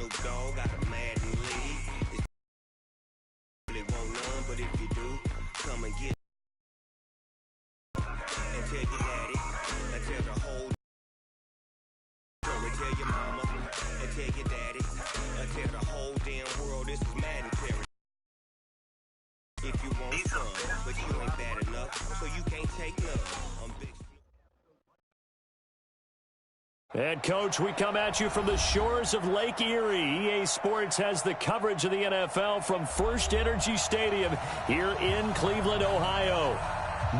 Snoop Dogg got a Madden league. It's really won't none, but if you do, come and get and tell your daddy, and tell the whole story, tell your mama, and tell your daddy, and tell the whole damn world this is Madden territory. If you want some, but you ain't bad enough, so you can't take none. I'm big. And, Coach, we come at you from the shores of Lake Erie. EA Sports has the coverage of the NFL from First Energy Stadium here in Cleveland, Ohio.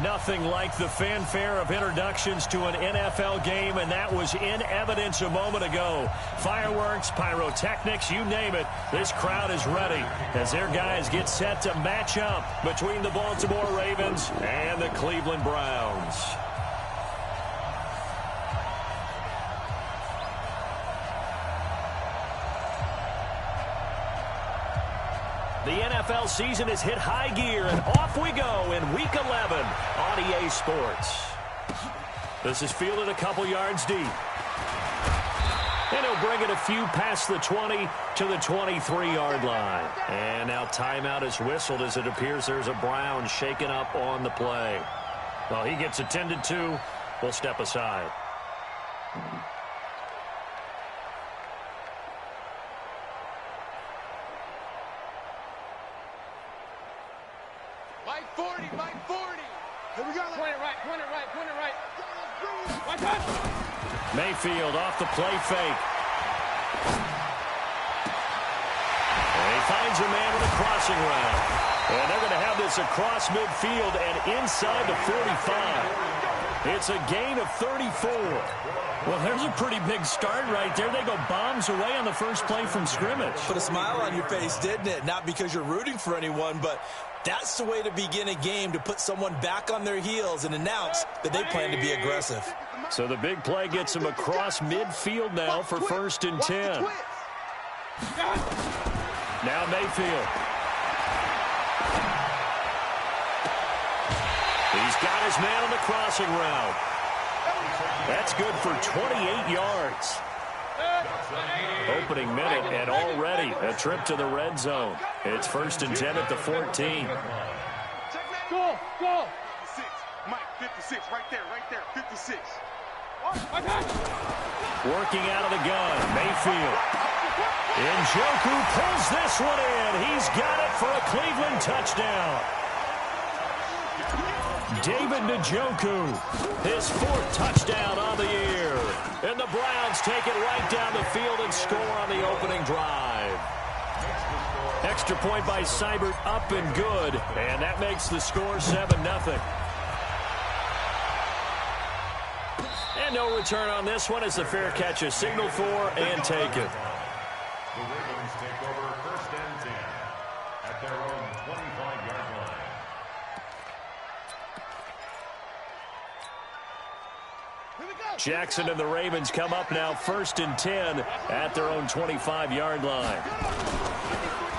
Nothing like the fanfare of introductions to an NFL game, and that was in evidence a moment ago. Fireworks, pyrotechnics, you name it. This crowd is ready as their guys get set to match up between the Baltimore Ravens and the Cleveland Browns. The NFL season has hit high gear, and off we go in Week 11 on EA Sports. This is fielded a couple yards deep. And he'll bring it a few past the 20 to the 23-yard line. And now timeout is whistled as it appears there's a Brown shaken up on the play. Well, he gets attended to. We'll step aside. Mike 40. Here we go. Point it right. One touch. Mayfield off the play fake. And he finds a man with a crossing route. And they're going to have this across midfield and inside the 45. It's a gain of 34. Well, there's a pretty big start right there. They go bombs away on the first play from scrimmage. Put a smile on your face, didn't it? Not because you're rooting for anyone, but that's the way to begin a game, to put someone back on their heels and announce that they plan to be aggressive. So the big play gets him across midfield now for 1st and 10. Now Mayfield. He's got his man on the crossing route. That's good for 28 yards. Opening minute, and already a trip to the red zone. It's 1st and 10 at the 14. Go. 56. Mike, 56. Right there. 56. Working out of the gun, Mayfield. Njoku pulls this one in. He's got it for a Cleveland touchdown. David Njoku, his 4th touchdown on the year. And the Browns take it right down the field and score on the opening drive. Extra point by Seibert, up and good. And that makes the score 7-0. And no return on this one as the fair catch is signaled for and taken. The Ravens take over 1st and 10 at their own 25-yard line. Jackson and the Ravens come up now 1st and 10 at their own 25-yard line.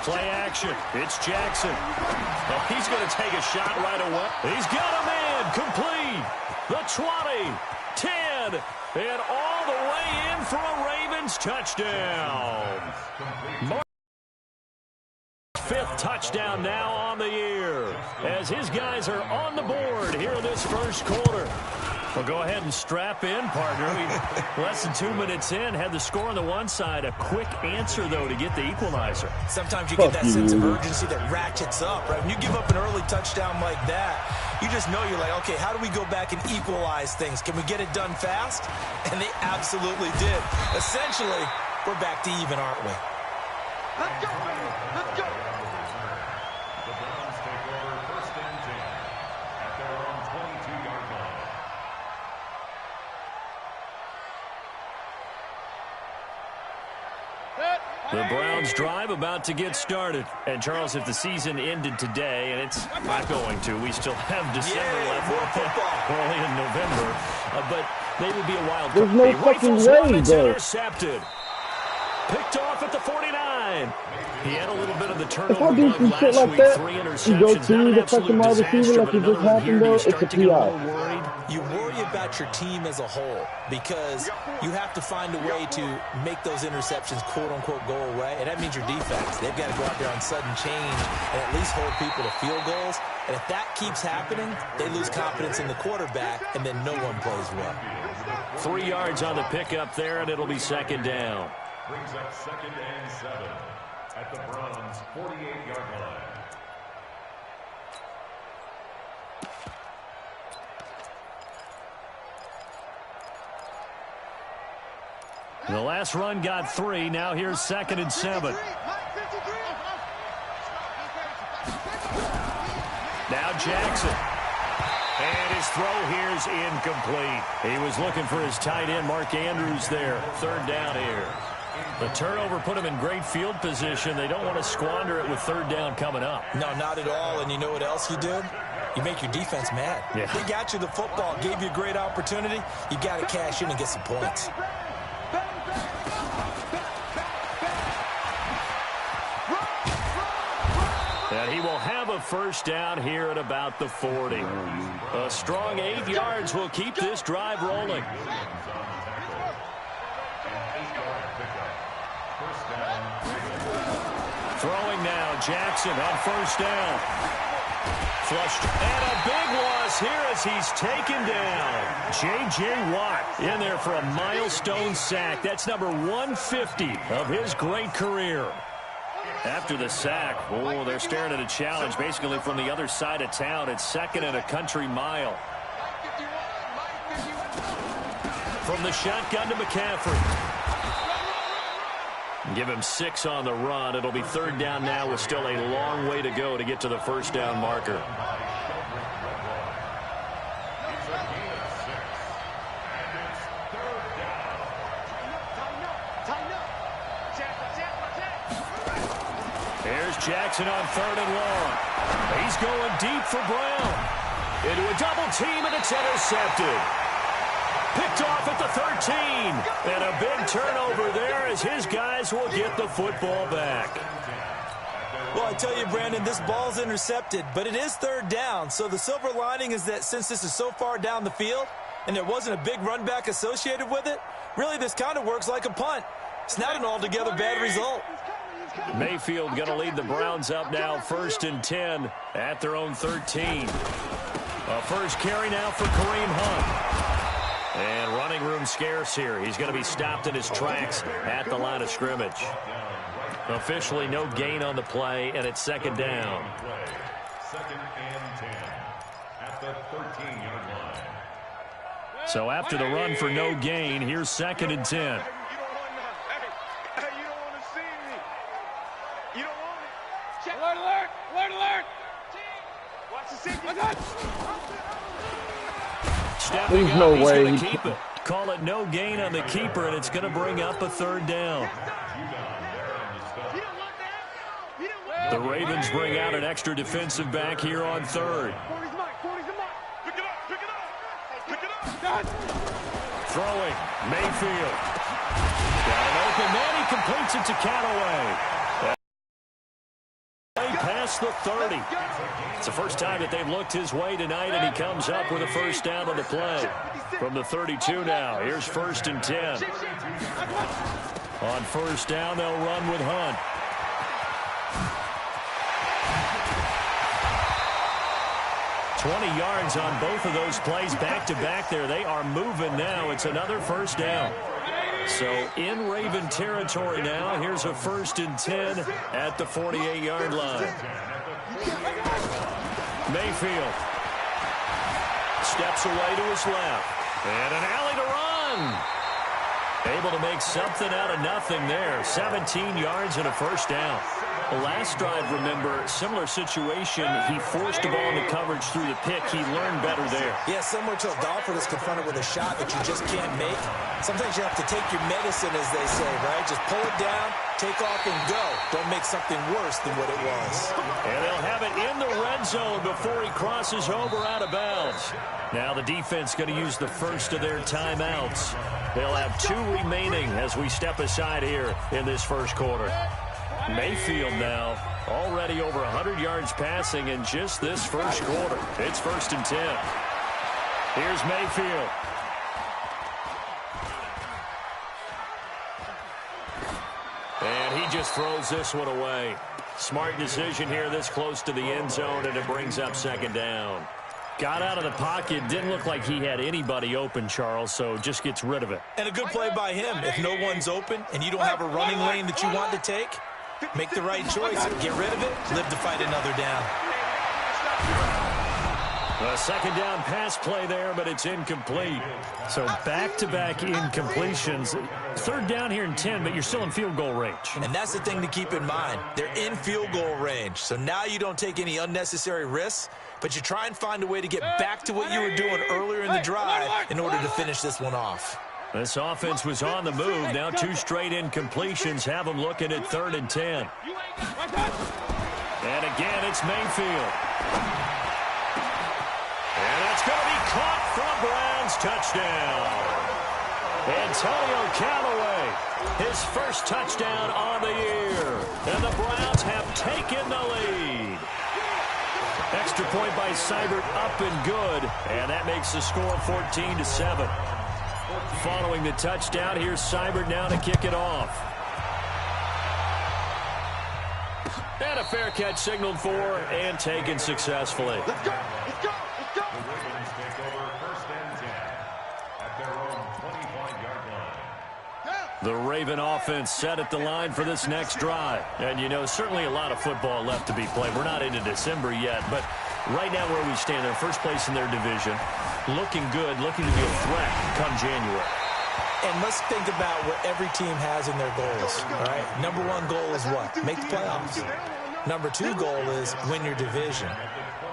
Play action. It's Jackson. Oh, he's going to take a shot right away. He's got a man complete. The 20, 10, and all the way in for a Ravens touchdown. 5th touchdown now on the year as his guys are on the board here in this first quarter. Well, go ahead and strap in, partner. Less than 2 minutes in, had the score on the one side. A quick answer, though, to get the equalizer. Sometimes you get that sense of urgency that ratchets up, right? When you give up an early touchdown like that, you just know you're like, okay, how do we go back and equalize things? Can we get it done fast? And they absolutely did. Essentially, we're back to even, aren't we? Let's go. The Browns take over 1st and 10 at their own 22-yard line. The Browns drive about to get started. And, Charles, if the season ended today, and it's not going to, we still have December left. We're only in November. But they would be a wild card. There's no fucking way, though. Intercepted. Picked off at the 49. He had a little bit of the If turnover I do bug some shit last like week. that, 3 you go interceptions. to Not an the fucking absolute wide disaster, receiver like but it just another one happened, here. Do though, you it's a start to get a PI. little worried? You worry about your team as a whole because you have to find a way to make those interceptions quote-unquote go away, and that means your defense. They've got to go out there on sudden change and at least hold people to field goals. And if that keeps happening, they lose confidence in the quarterback, and then no one plays well. 3 yards on the pickup there, and it'll be second down. Brings up 2nd and 7 at the Browns' 48-yard line. The last run got 3. Now here's 2nd and 7. Now Jackson. And his throw here is incomplete. He was looking for his tight end, Mark Andrews, there. 3rd down here. The turnover put him in great field position. They don't want to squander it with 3rd down coming up. No, not at all. And you know what else you did? You make your defense mad. Yeah. They got you the football, gave you a great opportunity. You got to cash in and get some points. And he will have a 1st down here at about the 40. A strong 8 yards will keep this drive rolling. Throwing now, Jackson on 1st down. Flushed, and a big loss here as he's taken down. J.J. Watt in there for a milestone sack. That's number 150 of his great career. After the sack, oh, they're staring at a challenge basically from the other side of town. It's 2nd and a country mile. From the shotgun to McCaffrey. Give him 6 on the run. It'll be 3rd down now with still a long way to go to get to the 1st down marker. Here's Jackson on 3rd and long. He's going deep for Brown. Into a double team, and it's intercepted. Picked off at the 13. And a big turnover there as his guys will get the football back. Well, I tell you, Brandon, this ball's intercepted, but it is 3rd down. So the silver lining is that since this is so far down the field and there wasn't a big run back associated with it, really this kind of works like a punt. It's not an altogether bad result. Mayfield going to lead the Browns up now 1st and 10 at their own 13. A first carry now for Kareem Hunt. And running room scarce here. He's going to be stopped in his tracks at the line of scrimmage. Officially no gain on the play, and it's 2nd down. 2nd and 10 at the 13-yard line. So after the run for no gain, here's 2nd and 10. You don't want none. Hey, you don't want to see me. You don't want it. Check. Alert, alert, alert, alert. Watch the safety. Stepping There's up, no he's way going he to keep it. Call it no gain on the keeper, and it's going to bring up a 3rd down. The Ravens bring out an extra defensive back here on 3rd. Pick it up, pick it up. Pick it up. Throwing, Mayfield. Got an open man, he completes it to Callaway. Past the 30. It's the first time that they've looked his way tonight, and he comes up with a 1st down on the play. From the 32 now, here's 1st and 10. On 1st down, they'll run with Hunt. $20 yards on both of those plays back-to-back there. They are moving now. It's another 1st down. So in Raven territory now. Here's a 1st and 10 at the 48-yard line. Mayfield steps away to his left. And an alley to run. Able to make something out of nothing there. 17 yards and a 1st down. The last drive, remember, similar situation. He forced the ball into coverage through the pick. He learned better there. Yeah, similar to a golfer that's confronted with a shot that you just can't make. Sometimes you have to take your medicine, as they say, right? Just pull it down, take off, and go. Don't make something worse than what it was. And they'll have it in the red zone before he crosses over out of bounds. Now the defense going to use the first of their timeouts. They'll have 2 remaining as we step aside here in this first quarter. Mayfield now already over 100 yards passing in just this first quarter. It's 1st and 10. Here's Mayfield. And he just throws this one away. Smart decision here this close to the end zone, and it brings up 2nd down. Got out of the pocket. Didn't look like he had anybody open, Charles, so just gets rid of it. And a good play by him. If no one's open and you don't have a running lane that you want to take, make the right choice. Get rid of it. Live to fight another down. A 2nd down pass play there, but it's incomplete. So back-to-back incompletions. 3rd down here in 10, but you're still in field goal range. And that's the thing to keep in mind. They're in field goal range. So now you don't take any unnecessary risks, but you try and find a way to get back to what you were doing earlier in the drive in order to finish this one off. This offense was on the move. Now 2 straight incompletions have them looking at 3rd and 10. And again, it's Mayfield. And it's going to be caught for a Browns touchdown. Antonio Callaway, his first touchdown on the year. And the Browns have taken the lead. Extra point by Seibert, up and good. And that makes the score 14-7. Following the touchdown, here's Seibert now to kick it off. And a fair catch signaled for and taken successfully. Let's go! Let's go! Let's go! The Ravens take over 1st and 10 at their own 25-yard line. The Raven offense set at the line for this next drive. And, you know, certainly a lot of football left to be played. We're not into December yet, but right now where we stand, they're first place in their division. Looking good, looking to be a threat come January. And let's think about what every team has in their goals, all right? Number 1 goal is what? Make the playoffs. Number 2 goal is win your division.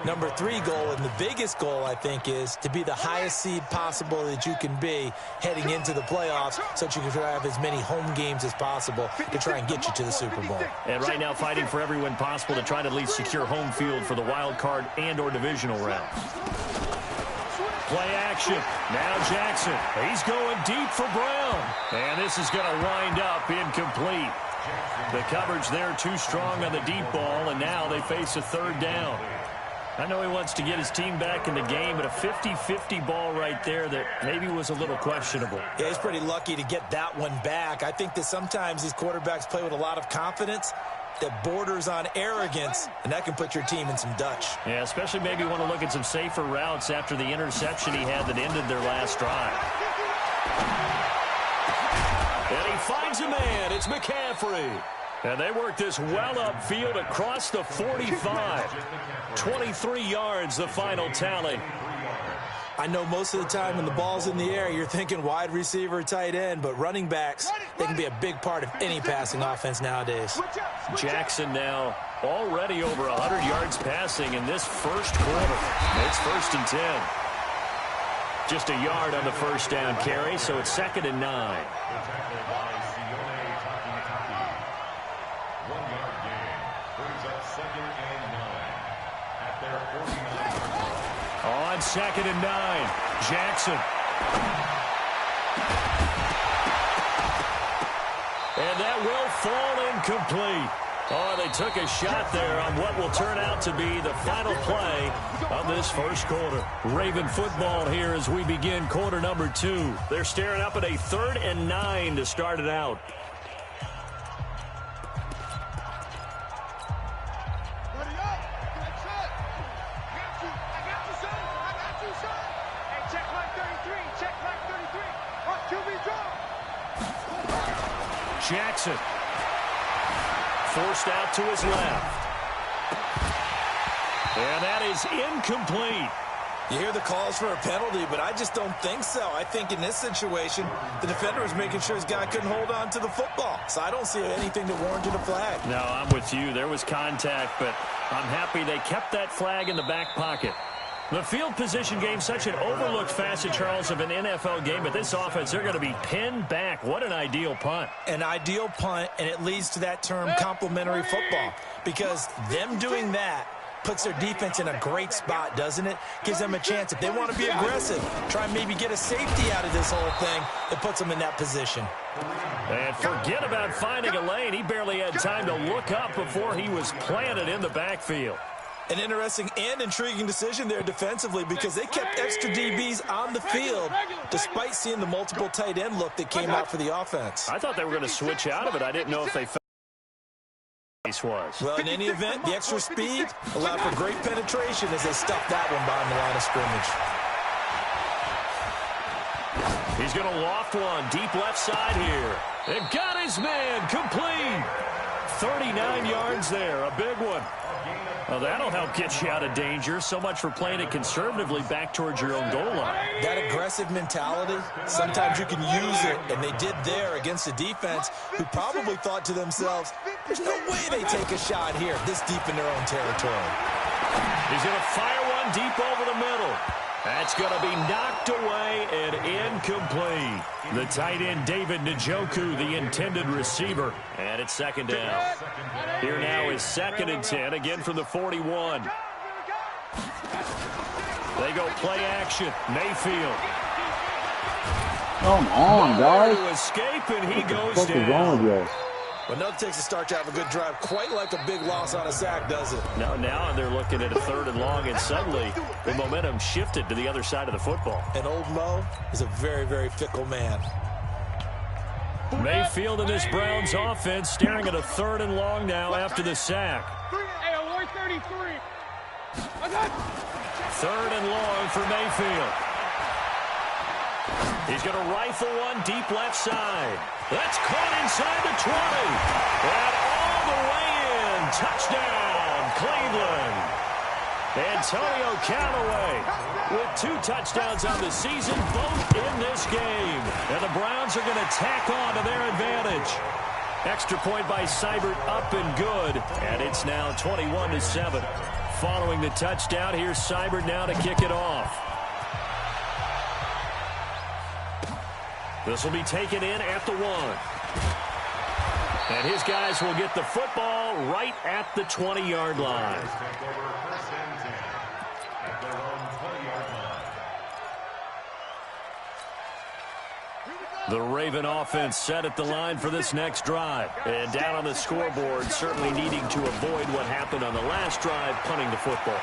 Number 3 goal, and the biggest goal, I think, is to be the highest seed possible that you can be heading into the playoffs so that you can have as many home games as possible to try and get you to the Super Bowl. And right now fighting for every win possible to try to at least secure home field for the wild card and or divisional round. Play action. Now Jackson. He's going deep for Brown. And this is going to wind up incomplete. The coverage there too strong on the deep ball, and now they face a 3rd down. I know he wants to get his team back in the game, but a 50-50 ball right there that maybe was a little questionable. Yeah, he's pretty lucky to get that one back. I think that sometimes these quarterbacks play with a lot of confidence that borders on arrogance, and that can put your team in some Dutch. Yeah, especially maybe want to look at some safer routes after the interception he had that ended their last drive. And he finds a man. It's McCaffrey. And they work this well upfield across the 45. 23 yards, the final tally. I know most of the time when the ball's in the air, you're thinking wide receiver, tight end, but running backs, they can be a big part of any passing offense nowadays. Jackson now already over 100 yards passing in this first quarter. It's 1st and 10. Just a yard on the first down carry, so it's 2nd and 9. On 2nd and 9, Jackson. And that will fall incomplete. Oh, they took a shot there on what will turn out to be the final play of this first quarter. Raven football here as we begin quarter number 2. They're staring up at a 3rd and 9 to start it out. Jackson forced out to his left. And that is incomplete. You hear the calls for a penalty, but I just don't think so. I think in this situation, the defender was making sure his guy couldn't hold on to the football. So I don't see anything that warranted a flag. No, I'm with you. There was contact, but I'm happy they kept that flag in the back pocket. The field position game, such an overlooked facet, Charles, of an NFL game. But this offense, they're going to be pinned back. What an ideal punt. An ideal punt, and it leads to that term complementary football. Because them doing that puts their defense in a great spot, doesn't it? Gives them a chance. If they want to be aggressive, try and maybe get a safety out of this whole thing, it puts them in that position. And forget about finding a lane. He barely had time to look up before he was planted in the backfield. An interesting and intriguing decision there defensively because they kept extra DBs on the field despite seeing the multiple tight end look that came out for the offense. I thought they were going to switch out of it. I didn't know if they felt was. Well, in any event, the extra speed allowed for great penetration as they stuffed that one behind the line of scrimmage. He's going to loft one deep left side here. And got his man complete. 39 yards there, a big one. Well, that'll help get you out of danger. So much for playing it conservatively back towards your own goal line. That aggressive mentality, sometimes you can use it, and they did there against a defense who probably thought to themselves, there's no way they take a shot here this deep in their own territory. He's going to fire one deep over the middle. That's going to be knocked away and incomplete. The tight end, David Njoku, the intended receiver. And it's second down. Here now is 2nd and 10, again from the 41. They go play action. Mayfield. Come on, guys. To escape, and he goes What the fuck is wrong with down. you? But nothing takes a start to have a good drive quite like a big loss on a sack, does it? Now they're looking at a 3rd and long, and suddenly the momentum shifted to the other side of the football. And old Mo is a very, very fickle man. Mayfield in this Browns offense staring at a 3rd and long now after the sack. 3rd and long for Mayfield. He's going to rifle one deep left side. That's caught inside the 20. And all the way in. Touchdown, Cleveland. Antonio Callaway with 2 touchdowns on the season, both in this game. And the Browns are going to tack on to their advantage. Extra point by Seibert, up and good. And it's now 21-7. Following the touchdown, here's Seibert now to kick it off. This will be taken in at the 1. And his guys will get the football right at the 20-yard line. The Raven offense set at the line for this next drive. And down on the scoreboard, certainly needing to avoid what happened on the last drive, punting the football.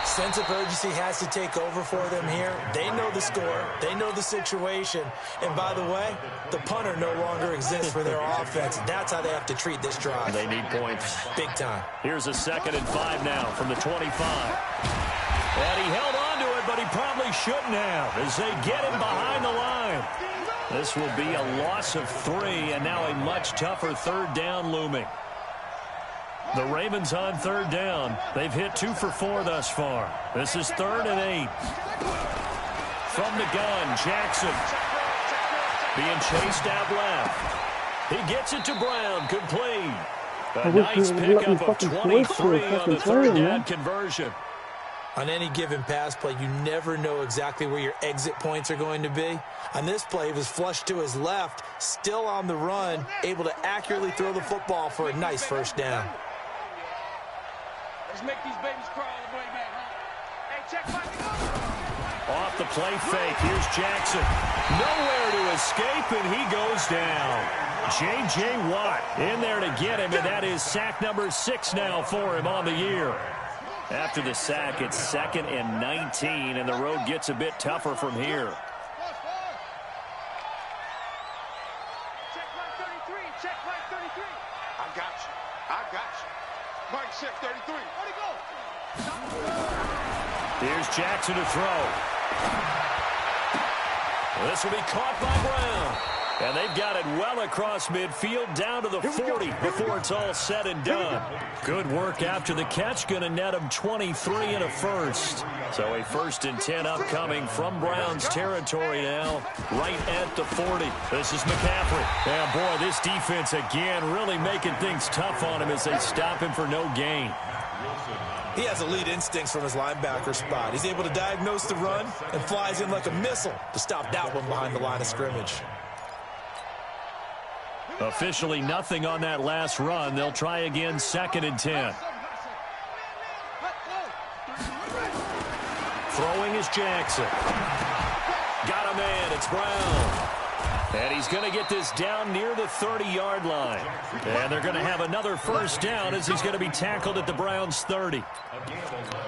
Sense of urgency has to take over for them here. They know the score. They know the situation. And by the way, the punter no longer exists for their offense. That's how they have to treat this drive. They need points. Big time. Here's a 2nd and 5 now from the 25. And he held on to it, but he probably shouldn't have as they get him behind the line. This will be a loss of 3, and now a much tougher 3rd down looming. The Ravens on 3rd down. They've hit 2 for 4 thus far. This is 3rd and 8. From the gun, Jackson. Being chased out left. He gets it to Brown, complete. A nice pickup of 23 on the 3rd down conversion. On any given pass play, you never know exactly where your exit points are going to be. On this play, he was flushed to his left, still on the run, able to accurately throw the football for a nice 1st down. Let's make these babies crawl all the way back. Hey, check my... Off the play fake, here's Jackson. Nowhere to escape, and he goes down. J.J. Watt in there to get him, and that is sack number 6 now for him on the year. After the sack, it's 2nd and 19, and the road gets a bit tougher from here. Check mark 33. Check mark 33. I got you. I got you. Mark check 33. Where'd he go? Here's Jackson to throw. This will be caught by Brown. And they've got it well across midfield down to the 40 before it's all said and done. Good work after the catch. Going to net them 23 and a first. So a 1st and 10 upcoming from Browns territory now, right at the 40. This is McCaffrey. Yeah, boy, this defense again really making things tough on him as they stop him for no gain. He has elite instincts from his linebacker spot. He's able to diagnose the run and flies in like a missile to stop that one behind the line of scrimmage. Officially nothing on that last run. They'll try again, 2nd and 10. Throwing is Jackson. Got a man. It's Brown. And he's going to get this down near the 30-yard line. And they're going to have another 1st down as he's going to be tackled at the Browns' 30.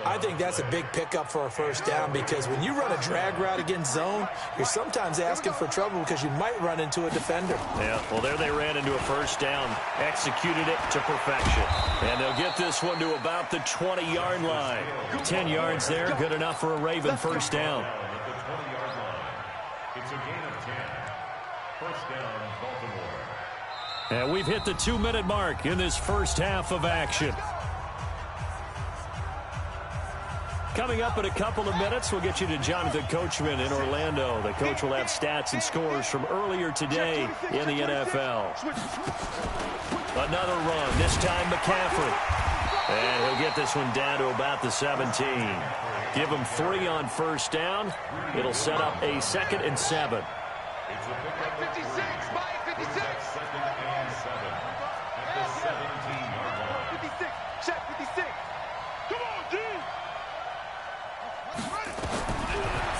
I think that's a big pickup for a 1st down because when you run a drag route against zone, you're sometimes asking for trouble because you might run into a defender. Yeah, well, there they ran into a 1st down, executed it to perfection. And they'll get this one to about the 20-yard line. 10 yards there, good enough for a Raven 1st down. It's a gain of 10. 1st down, Baltimore. And we've hit the 2-minute mark in this 1st half of action. Coming up in a couple of minutes, we'll get you to Jonathan Coachman in Orlando. The coach will have stats and scores from earlier today in the NFL. Another run, this time McCaffrey. And he'll get this one down to about the 17. Give him 3 on 1st down. It'll set up a 2nd and 7. It's a pickup 56, by 56. 2nd and 7 at the 17-yard line. 56, check 56. Come on, D.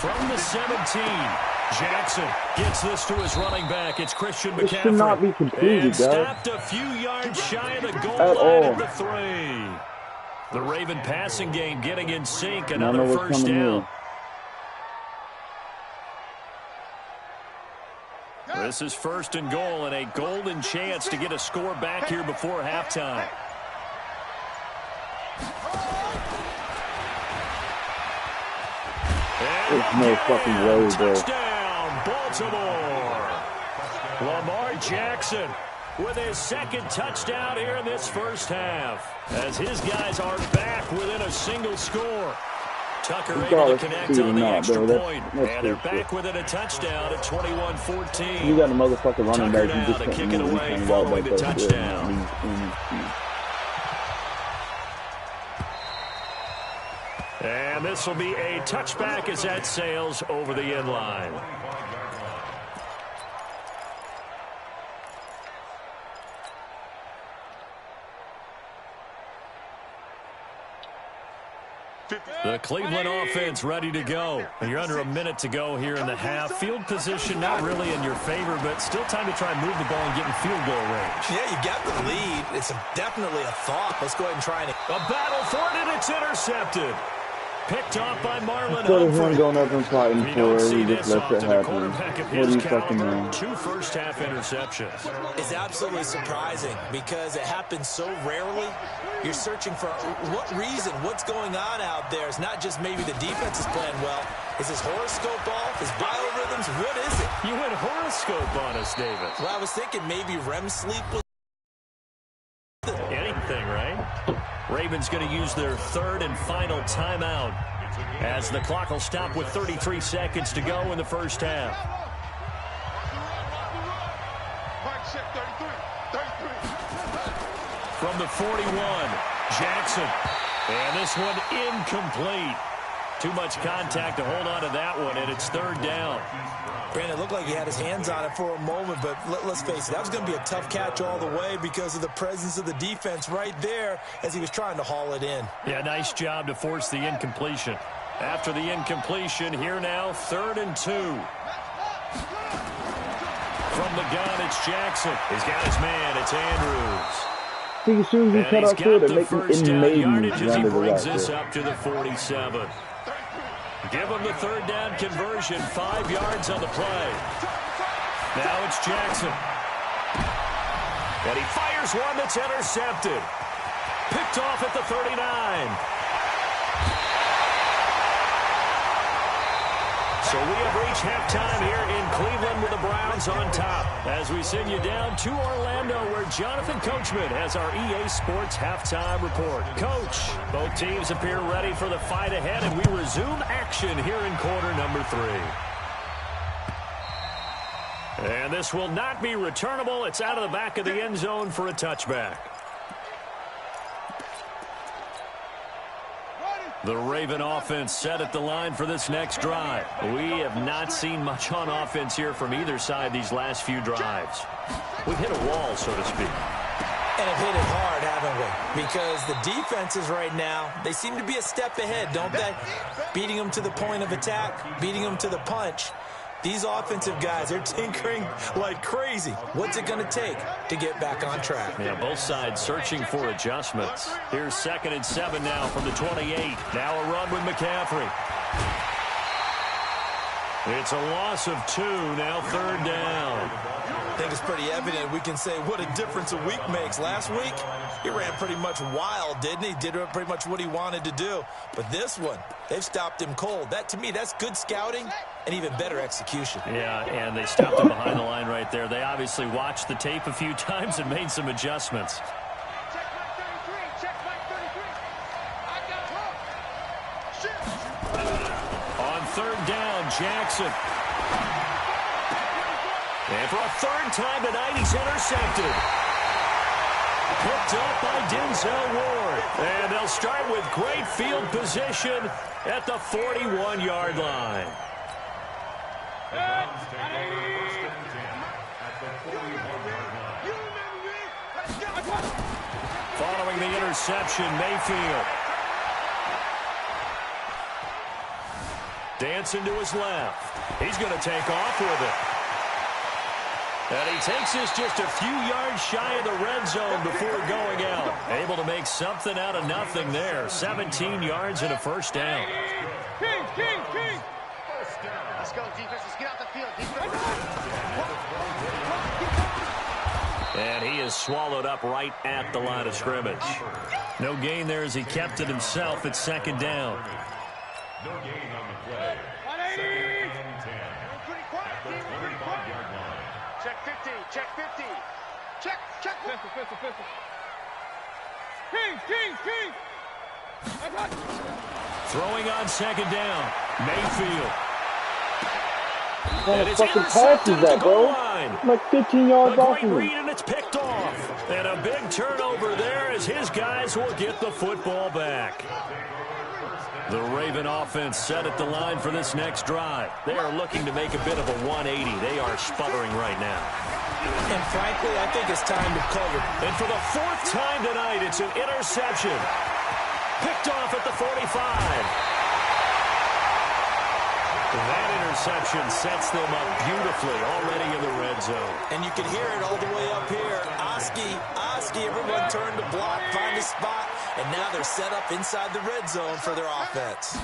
From the 17, Jackson gets this to his running back. It's Christian It should not be McCaffrey. completed, And guys. stopped a few yards shy of the goal At line all. at the 3. The Raven passing game getting in sync. I Another know what's 1st coming down. here. This is 1st and goal and a golden chance to get a score back here before halftime. There's no fucking way, bro. Touchdown, Baltimore. Lamar Jackson with his 2nd touchdown here in this 1st half. As his guys are back within a single score. Tucker able to connect on the extra point. And they're back within a touchdown at 21-14. You got a motherfucking running Tucker back. You now just to can't kick it move. away You following the can't walk back touchdown. And this will be a touchback as that sails over the end line. The Cleveland offense ready to go. You're under a minute to go here in the half. Field position not really in your favor, but still time to try and move the ball and get in field goal range. Yeah, you got the lead. It's definitely a thought. Let's go ahead and try and... A battle for it, and it's intercepted. Picked off by Marlon Instead of him Humphrey. going up and fighting You for don't it, see he just this lets it often. A happen. quarterback of What do his you fucking caliber, know? 2 first-half interceptions. It's absolutely surprising because it happens so rarely. You're searching for what reason, what's going on out there. It's not just maybe the defense is playing well. Is his horoscope off? His biorhythms? What is it? You went horoscope on us, David. Well, I was thinking maybe REM sleep was... Anything, right? Ravens going to use their 3rd and final timeout as the clock will stop with 33 seconds to go in the 1st half. From the 41, Jackson. And this one incomplete. Too much contact to hold on to that one, and it's 3rd down. Brandon, it looked like he had his hands on it for a moment, but let's face it, that was going to be a tough catch all the way because of the presence of the defense right there as he was trying to haul it in. Yeah, nice job to force the incompletion. After the incompletion, here now, 3rd and 2. From the gun, it's Jackson. He's got his man. It's Andrews. See, as soon as you cut off to it, it makes First him down amazing yardage as he run to the brings right this there. up to the 47. Give him the 3rd down conversion. 5 yards on the play. Now it's Jackson. And he fires one that's intercepted. Picked off at the 39. So we have reached halftime here in Cleveland with the Browns on top. As we send you down to Orlando, where Jonathan Coachman has our EA Sports halftime report. Coach, both teams appear ready for the fight ahead, and we resume action here in quarter number 3. And this will not be returnable. It's out of the back of the end zone for a touchback. The Raven offense set at the line for this next drive. We have not seen much on offense here from either side these last few drives. We've hit a wall, so to speak. And have hit it hard, haven't we? Because the defenses right now, they seem to be a step ahead, don't they? Beating them to the point of attack, beating them to the punch. These offensive guys are tinkering like crazy. What's it going to take to get back on track? Yeah, both sides searching for adjustments. Here's 2nd and 7 now from the 28. Now a run with McCaffrey. It's a loss of 2, now 3rd down. I think it's pretty evident we can say what a difference a week makes. Last week, he ran pretty much wild, didn't he? Did pretty much what he wanted to do. But this one, they've stopped him cold. That, to me, that's good scouting and even better execution. Yeah, and they stopped him behind the line right there. They obviously watched the tape a few times and made some adjustments. Check my 33. Check my 33. I got hooked. On 3rd down, Jackson. And for a 3rd time tonight, he's intercepted. Picked up by Denzel Ward. And they'll start with great field position at the 41-yard line. Following the interception, Mayfield. Dancing to his left. He's going to take off with it. And he takes this just a few yards shy of the red zone before going out. Able to make something out of nothing there. 17 yards and a 1st down. King. Let's go, defense. Let's get out the field. Defense. And he is swallowed up right at the line of scrimmage. No gain there as he kept it himself at 2nd down. No gain on the play. 2nd and 10. Pretty quiet, team. Pretty quiet. 45-yard line. Check 50. Check 50. Check. Pistol. King. Throwing on 2nd down. Mayfield. What kind of fucking pass is that, bro? Like 15 yards off A of great me. read, and it's picked off. And a big turnover there as his guys will get the football back. The Raven offense set at the line for this next drive. They are looking to make a bit of a 180. They are sputtering right now. And frankly, I think it's time to call it. And for the 4th time tonight, it's an interception. Picked off at the 45. That interception sets them up beautifully already in the red zone. And you can hear it all the way up here. Oski, everyone turned to block, find a spot, and now they're set up inside the red zone for their offense.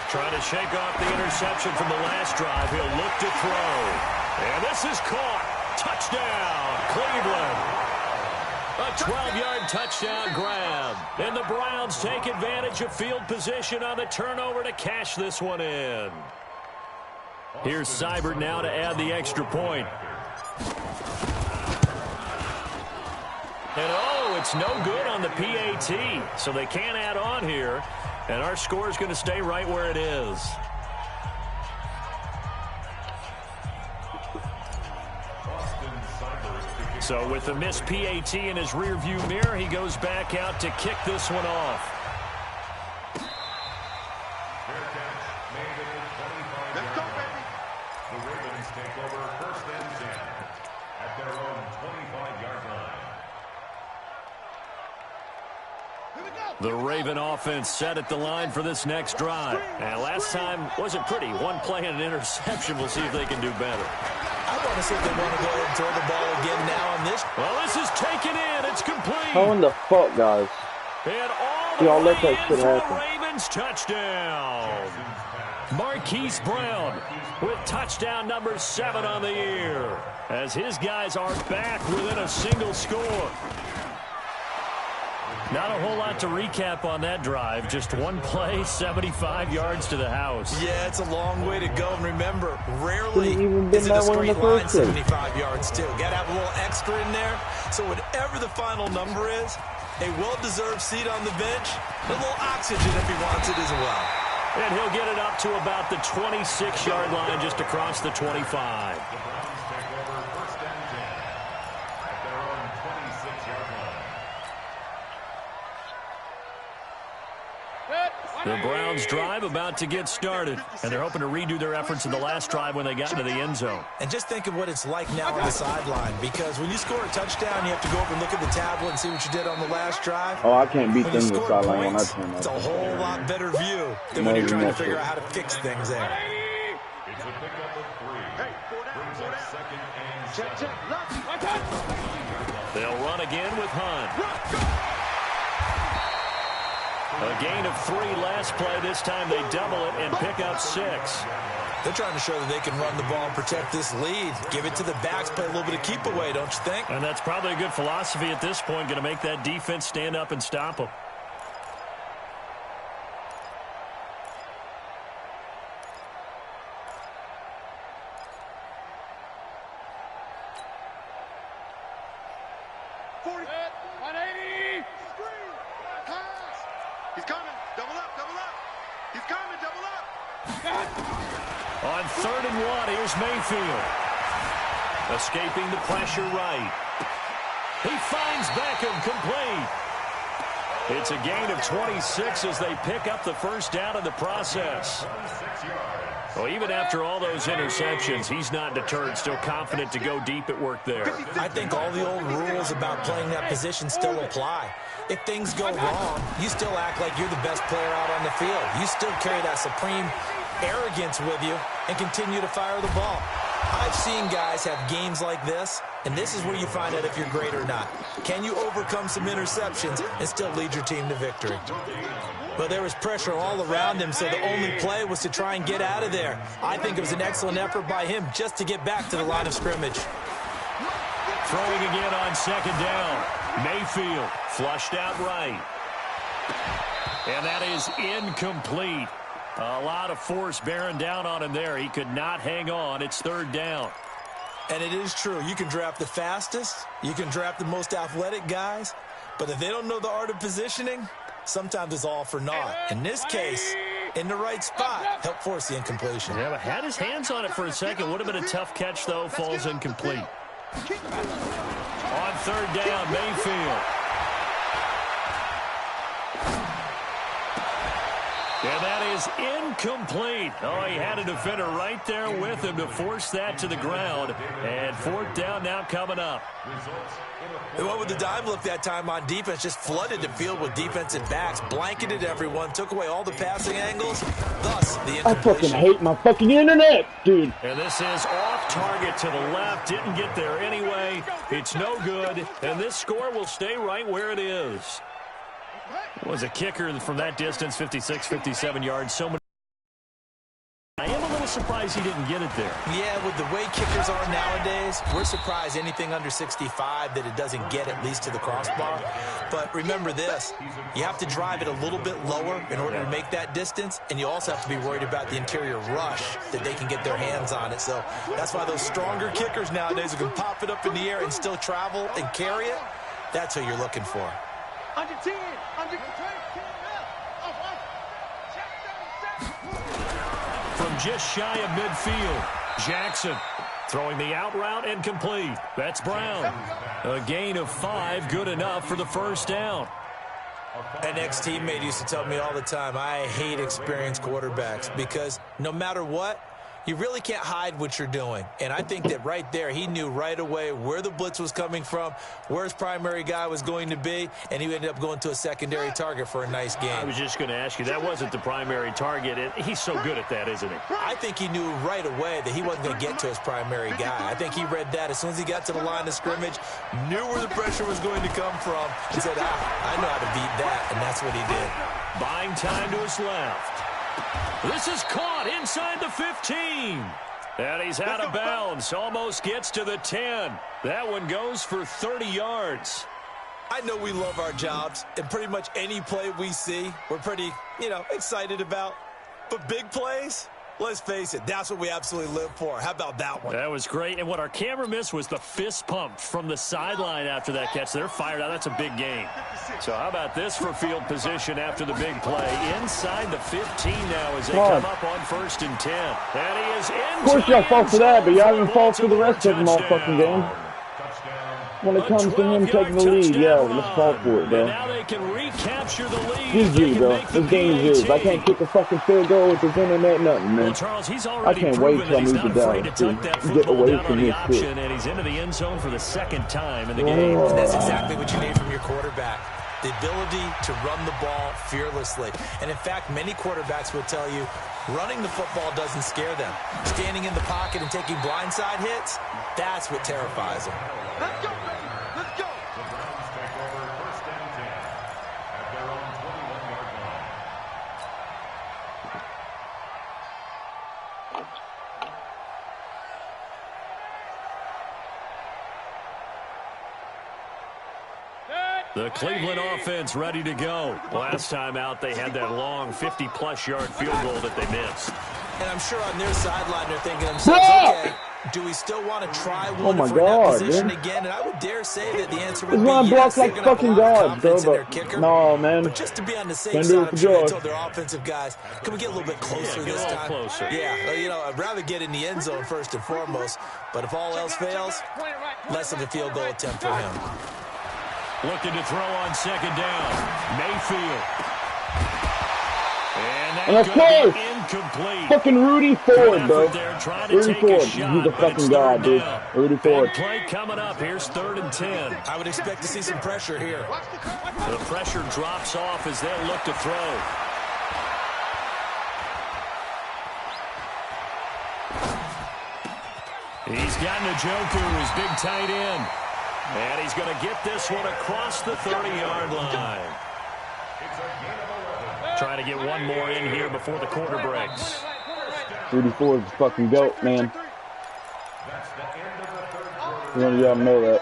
Trying to shake off the interception from the last drive. He'll look to throw. And this is caught. Touchdown, Cleveland. A 12-yard touchdown grab. And the Browns take advantage of field position on the turnover to cash this one in. Here's Seibert now to add the extra point. And oh, it's no good on the PAT. So they can't add on here. And our score is going to stay right where it is. So with the missed PAT in his rearview mirror, he goes back out to kick this one off. Let's go, baby. The Ravens take over 1st and 10 at their own 25-yard line. The Raven offense set at the line for this next drive. And last time wasn't pretty. One play and an interception. We'll see if they can do better. I want to see if they want to go ahead and throw the ball again now on this. Well, this is taken in. It's complete. How in the fuck, guys? And all the Y'all let way that in shit for a happen. Ravens touchdown. Marquise Brown with touchdown number 7 on the year, as his guys are back within a single score. Not a whole lot to recap on that drive. Just one play, 75 yards to the house. Yeah, it's a long way to go. And remember, rarely Even is it been a that one in straight the line first place. 75 yards, too. Got to have a little extra in there. So whatever the final number is, a well-deserved seat on the bench, a little oxygen if he wants it as well. And he'll get it up to about the 26-yard line, just across the 25. The Browns drive about to get started, and they're hoping to redo their efforts in the last drive when they got into the end zone. And just think of what it's like now on the sideline, because when you score a touchdown, you have to go over and look at the tablet and see what you did on the last drive. Oh, I can't beat When you them the score sideline when I points, turn it's a that. whole lot better view than when you're trying to figure out how to fix things there. It's a pickup of 3. Hey, 4 down, 4 down. Second and Check, 7. check. Left. They'll run again with Hunt. A gain of 3 last play. This time they double it and pick up 6. They're trying to show that they can run the ball and protect this lead. Give it to the backs, play a little bit of keep away, don't you think? And that's probably a good philosophy at this point, going to make that defense stand up and stop them. He's coming. Double up, double up. He's coming, double up. On 3rd and 1, here's Mayfield. Escaping the pressure right. He finds Beckham complete. It's a gain of 26 as they pick up the first down in the process. Well, even after all those interceptions, he's not deterred, still confident to go deep at work there. I think all the old rules about playing that position still apply. If things go wrong, you still act like you're the best player out on the field. You still carry that supreme arrogance with you and continue to fire the ball. I've seen guys have games like this, and this is where you find out if you're great or not. Can you overcome some interceptions and still lead your team to victory? But there was pressure all around him, so the only play was to try and get out of there. I think it was an excellent effort by him just to get back to the line of scrimmage. Throwing again on 2nd down. Mayfield flushed out right. And that is incomplete. A lot of force bearing down on him there. He could not hang on. It's 3rd down. And it is true. You can draft the fastest. You can draft the most athletic guys. But if they don't know the art of positioning, sometimes it's all for naught. In this case, in the right spot, helped force the incompletion. Yeah, but had his hands on it for a second. Would have been a tough catch, though. Falls incomplete. On 3rd down, Mayfield. And that is incomplete. Oh, he had a defender right there with him to force that to the ground. And 4th down now coming up. They went with the dime look that time on defense, just flooded the field with defensive backs, blanketed everyone, took away all the passing angles, thus the I fucking hate my fucking internet, dude. And this is off target to the left. Didn't get there anyway. It's no good. And this score will stay right where it is. Was a kicker from that distance, 56, 57 yards. So many. I am a little surprised he didn't get it there. Yeah, with the way kickers are nowadays, we're surprised anything under 65 that it doesn't get at least to the crossbar. But remember this, you have to drive it a little bit lower in order to make that distance, and you also have to be worried about the interior rush that they can get their hands on it. So that's why those stronger kickers nowadays who can pop it up in the air and still travel and carry it, that's who you're looking for. Under 10, under 10. From just shy of midfield, Jackson throwing the out route and complete. That's Brown. A gain of 5, good enough for the first down. An ex-teammate used to tell me all the time, I hate experienced quarterbacks because no matter what, you really can't hide what you're doing. And I think that right there, he knew right away where the blitz was coming from, where his primary guy was going to be, and he ended up going to a secondary target for a nice game. I was just going to ask you, that wasn't the primary target. He's so good at that, isn't he? I think he knew right away that he wasn't going to get to his primary guy. I think he read that as soon as he got to the line of scrimmage, knew where the pressure was going to come from, and said, I know how to beat that, and that's what he did. Buying time to his left. This is caught inside the 15. And he's out of bounds. Almost gets to the 10. That one goes for 30 yards. I know we love our jobs, and pretty much any play we see, we're pretty, excited about. But big plays, let's face it, that's what we absolutely live for. How about that one? That was great. And what our camera missed was the fist pump from the sideline after that catch. They're fired out. That's a big game. So how about this for field position after the big play? Inside the 15 now as they come up on 1st and 10. And he is in. Of course y'all fought for that, but y'all didn't fall for the rest of them all fucking game. When it comes to him taking the lead, yeah, let's fall for it, bro. Now they can recapture the lead. GG, bro. This game is yours. I can't kick a fucking field goal with this internet, nothing, man. Well, Charles, he's already I can't wait till I he's move not to afraid to Dallas tuck that to get football away down on from the this option, shit. and he's into the end zone for the 2nd time in the game. And that's exactly what you need from your quarterback. The ability to run the ball fearlessly. And in fact, many quarterbacks will tell you running the football doesn't scare them. Standing in the pocket and taking blindside hits, that's what terrifies them. Let's go, baby. Let's go. The Browns take over 1st and 10 at their own 21-yard line. The Cleveland offense ready to go. Last time out, they had that long 50-plus yard field goal that they missed. And I'm sure on their sideline they're thinking to themselves, okay, do we still want to try one if we're in that position again? And I would dare say that the answer would be yes. Like fucking God, bro, but no, man. But just to be on the safe side, I'm sure they told their offensive guys, can we get a little bit closer this time? Closer. Yeah, I'd rather get in the end zone first and foremost. But if all else fails, less of a field goal attempt for him. Looking to throw on 2nd down. Mayfield. And of course, incomplete. fucking Rudy Ford, bro. Rudy Ford, he's a fucking god, dude. Rudy Ford. Big play coming up. Here's 3rd and 10. I would expect to see some pressure here. The pressure drops off as they'll look to throw. He's got Njoku, his big tight end. And he's going to get this one across the 30-yard line. Trying to get one more in here before the quarter breaks. Rudy Ford's the fucking GOAT, man. One of y'all know that.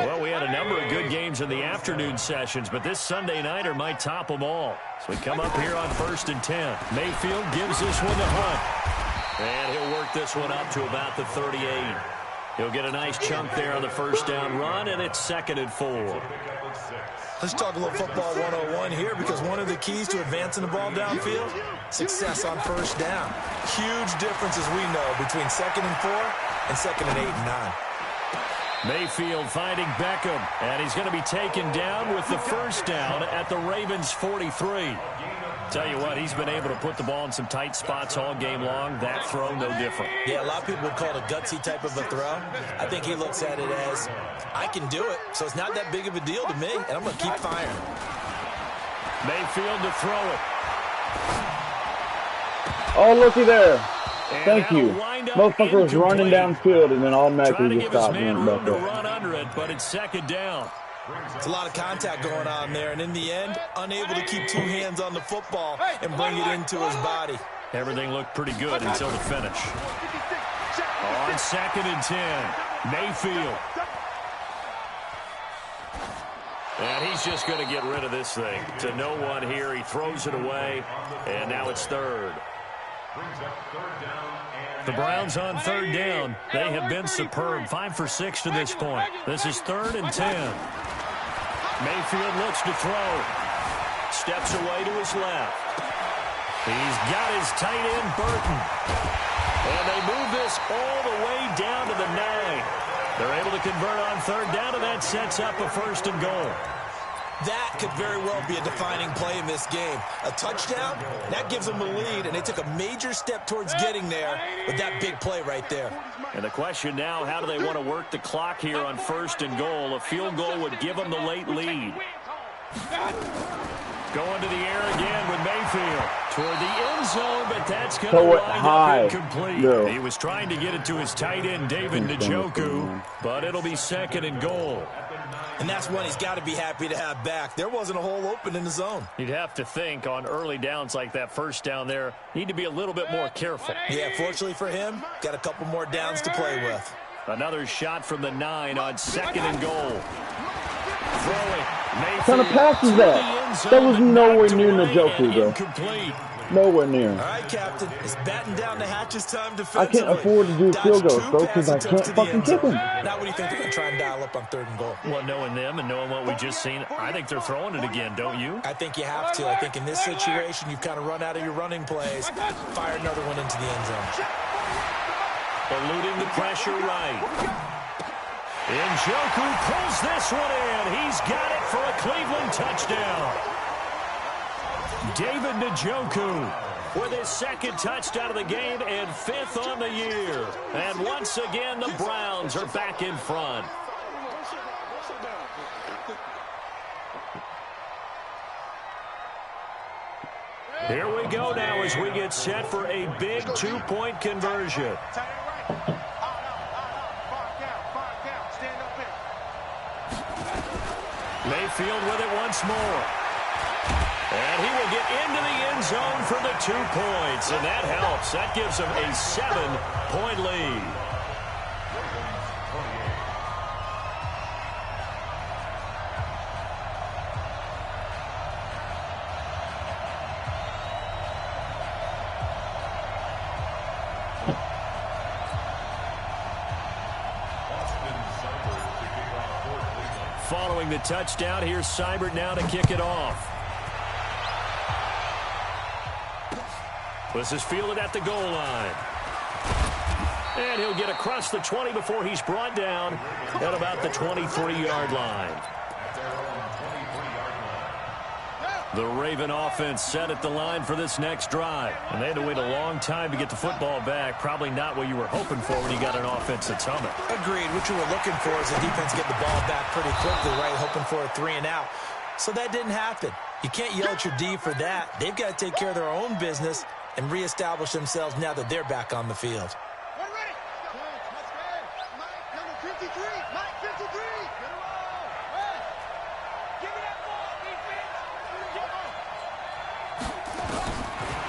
Well, we had a number of good games in the afternoon sessions, but this Sunday nighter might top them all. So we come up here on 1st and 10. Mayfield gives this one to Hunt. And he'll work this one up to about the 38. He'll get a nice chunk there on the 1st down run, and it's 2nd and 4. Let's talk a little football 101 here, because one of the keys to advancing the ball downfield, success on 1st down. Huge differences we know between 2nd and 4 and 2nd and 8 and 9. Mayfield finding Beckham, and he's going to be taken down with the 1st down at the Ravens' 43. Tell you what, he's been able to put the ball in some tight spots all game long. That throw, no different. Yeah, a lot of people would call it a gutsy type of a throw. I think he looks at it as, I can do it, so it's not that big of a deal to me, and I'm going to keep firing. Mayfield to throw it. Oh, looky there. Thank you. Motherfucker was running downfield and then automatically just stopped me. Room to run under it, but it's 2nd down. It's a lot of contact going on there, and in the end, unable to keep 2 hands on the football and bring it into his body. Everything looked pretty good until the finish. On 2nd and 10, Mayfield. And he's just going to get rid of this thing. To no one here, he throws it away, and now it's 3rd. The Browns on 3rd down. They have been superb. 5 for 6 to this point. This is 3rd and 10. Mayfield looks to throw. Steps away to his left. He's got his tight end, Burton. And they move this all the way down to the 9. They're able to convert on 3rd down, and that sets up a 1st and goal. That could very well be a defining play in this game. A touchdown, that gives them the lead, and they took a major step towards getting there with that big play right there. And the question now, how do they want to work the clock here on 1st and goal? A field goal would give them the late lead. Going to the air again with Mayfield. Toward the end zone, but that's going to wind up incomplete. No. He was trying to get it to his tight end, David Njoku, but it'll be 2nd and goal. And that's one he's got to be happy to have back. There wasn't a hole open in the zone. You'd have to think on early downs like that 1st down there, need to be a little bit more careful. Yeah, fortunately for him, got a couple more downs to play with. Another shot from the 9 on 2nd and goal. What kind of pass is that? That was nowhere near Njoku, though. Nowhere near. All right, Captain. It's batten down the hatches time I defensively. can't afford to do field goals, bro, because I can't fucking kick him. Now what do you think they're going to try and dial up on 3rd and goal? Well, knowing them and knowing what we just seen, I think they're throwing it again, don't you? I think you have to. I think in this situation, you've kind of run out of your running plays. Fire another one into the end zone. Eluding the pressure right. Njoku pulls this one in. He's got it for a Cleveland touchdown. David Njoku with his 2nd touchdown of the game and 5th on the year. And once again, the Browns are back in front. Here we go now as we get set for a big 2-point conversion. Mayfield with it once more. And he will get into the end zone for the 2 points. And that helps. That gives him a 7-point lead. Following the touchdown, here's Seibert now to kick it off. This is fielded at the goal line. And he'll get across the 20 before he's brought down at about the 23-yard line. The Raven offense set at the line for this next drive. And they had to wait a long time to get the football back. Probably not what you were hoping for when you got an offense that's humming. Agreed. What you were looking for is the defense get the ball back pretty quickly, right? Hoping for a 3 and out. So that didn't happen. You can't yell at your D for that. They've got to take care of their own business and reestablish themselves now that they're back on the field.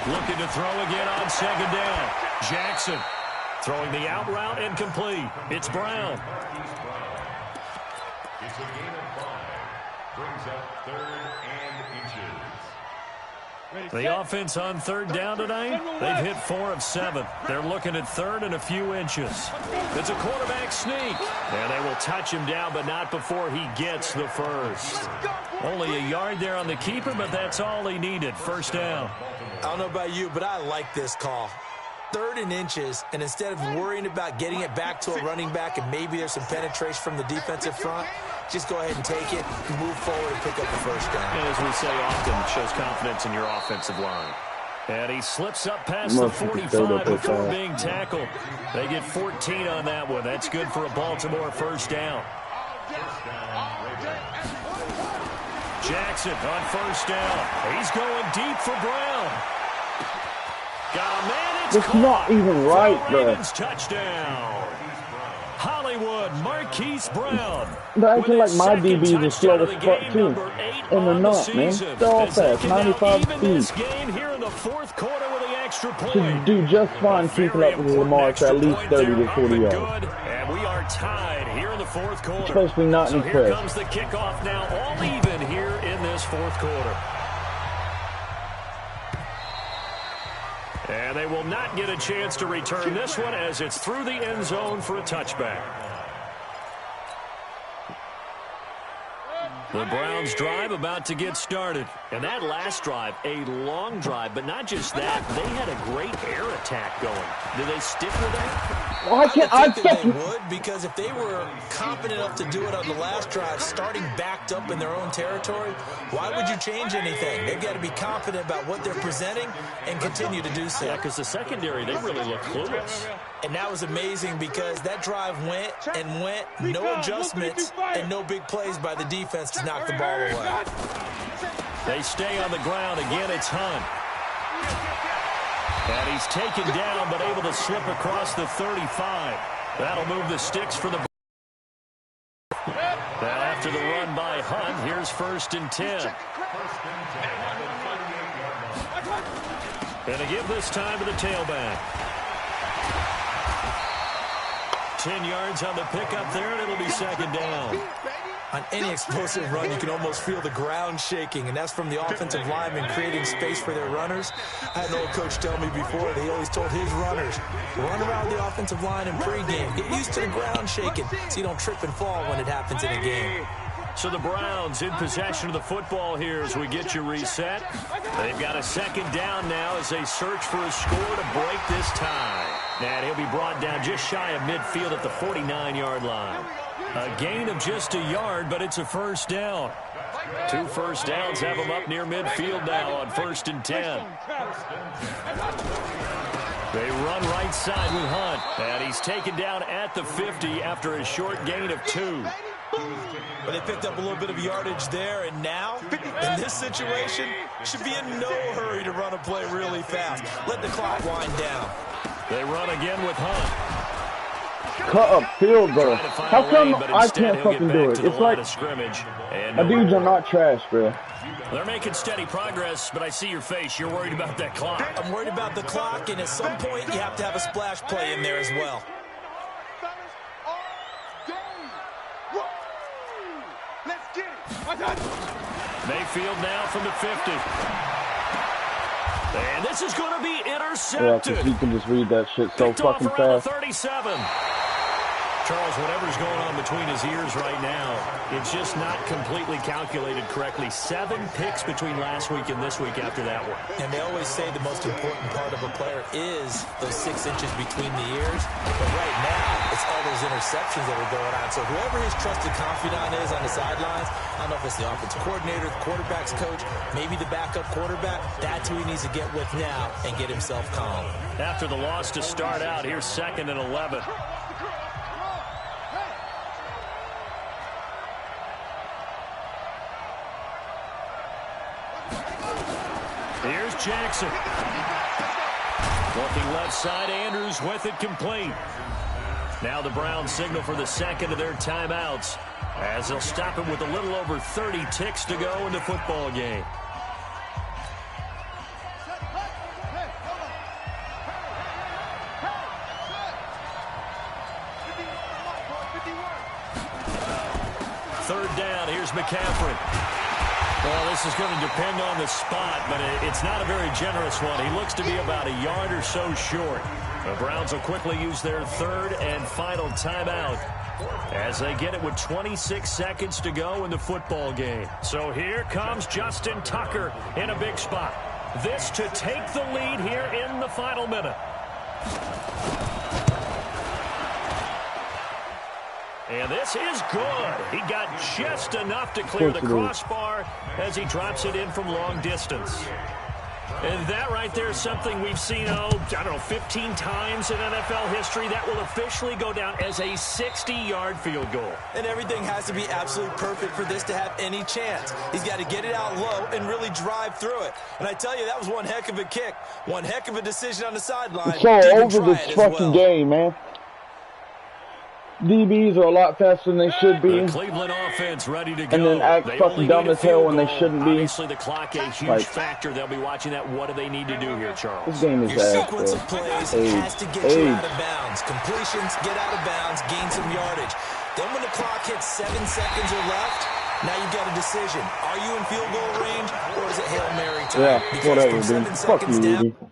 Looking to throw again on 2nd down. Jackson throwing the out route incomplete. It's Brown. It's a gain of 5. Brings up 3rd and inches. The offense on 3rd down tonight, they've hit 4 of 7. They're looking at 3rd and a few inches. It's a quarterback sneak. And they will touch him down, but not before he gets the first. Only a yard there on the keeper, but that's all he needed. 1st down. I don't know about you, but I like this call. 3rd and inches, and instead of worrying about getting it back to a running back and maybe there's some penetration from the defensive front, just go ahead and take it, move forward, and pick up the 1st down. And as we say often, it shows confidence in your offensive line. And he slips up past the 45 before being tackled. They get 14 on that one. That's good for a Baltimore 1st down. Jackson on 1st down. He's going deep for Brown. Got a man. It's not even right, bro. Touchdown. Hollywood, Marquise Brown. They're acting like my DBs are slow as fuck, too. And they're not, man. They're all fast, 95 speed. Should do just fine keeping up with Lamar for at least 30 to 40 yards. And we are tied here in the 4th quarter. Especially not in Here press. comes the kickoff now, all even here in this 4th quarter. And they will not get a chance to return this one as it's through the end zone for a touchback. The Browns drive about to get started. And that last drive, a long drive, but not just that. They had a great air attack going. Did they stick with that? Why can't I think that they would, because if they were confident enough to do it on the last drive, starting backed up in their own territory, why would you change anything? They've got to be confident about what they're presenting and continue to do so. Yeah, because the secondary, they really look clueless. And that was amazing because that drive went and went, no adjustments, and no big plays by the defense to knock the ball away. They stay on the ground. Again, it's Hunt. And he's taken down, but able to slip across the 35. That'll move the sticks for the... Now, after the run by Hunt, here's 1st and 10. And to give this time to the tailback. 10 yards on the pickup there, and it'll be 2nd down. On any explosive run, you can almost feel the ground shaking, and that's from the offensive linemen creating space for their runners. I had an old coach tell me before that he always told his runners, run around the offensive line in pregame. Get used to the ground shaking so you don't trip and fall when it happens in a game. So the Browns in possession of the football here as we get you reset. They've got a second down now as they search for a score to break this tie. And he'll be brought down just shy of midfield at the 49-yard line. A gain of just a yard, but it's a first down. 2 first downs have them up near midfield now on 1st and 10. They run right side with Hunt, and he's taken down at the 50 after a short gain of 2. But they picked up a little bit of yardage there, and now, in this situation, should be in no hurry to run a play really fast. Let the clock wind down. They run again with Hunt. Cut up field goal. How come I can't fucking do it? It's like my dudes are not trash, bro. They're making steady progress, but I see your face. You're worried about that clock. I'm worried about the clock, and at some point, you have to have a splash play in there as well. Let's get it. Mayfield now from the 50. And this is going to be intercepted. Yeah, because you can just read that shit so Picked off fucking around fast. the 37. Charles, whatever's going on between his ears right now, it's just not completely calculated correctly. 7 picks between last week and this week after that one. And they always say the most important part of a player is those 6 inches between the ears. But right now, it's all those interceptions that are going on. So whoever his trusted confidant is on the sidelines, I don't know if it's the offensive coordinator, the quarterback's coach, maybe the backup quarterback, that's who he needs to get with now and get himself calm. After the loss to start out, here's 2nd and 11. Here's Jackson. Looking left side, Andrews with it complete. Now the Browns signal for the second of their timeouts as they'll stop it with a little over 30 ticks to go in the football game. Third down, here's McCaffrey. Well, this is going to depend on the spot, but it's not a very generous one. He looks to be about a yard or so short. The Browns will quickly use their 3rd and final timeout as they get it with 26 seconds to go in the football game. So here comes Justin Tucker in a big spot. This to take the lead here in the final minute. And this is good. He got just enough to clear the crossbar as he drops it in from long distance. And that right there is something we've seen, I don't know, 15 times in NFL history. That will officially go down as a 60-yard field goal. And everything has to be absolutely perfect for this to have any chance. He's got to get it out low and really drive through it. And I tell you, that was one heck of a kick. One heck of a decision on the sideline. It's all over this fucking game, man. DBs are a lot faster than they should be. The Cleveland offense ready to go. And then act fucking dumb as hell when they shouldn't be. Obviously, the clock a huge factor. They'll be watching that. What do they need to do here, Charles? This game is Your ass, sequence bro. of plays has to get you out of bounds. Completions, get out of bounds, gain some yardage. Then when the clock hits 7 seconds or left, now you've got a decision. Are you in field goal range, or is it Hail Mary time? Yeah, because whatever, from dude. 7 Fuck seconds you, down, dude.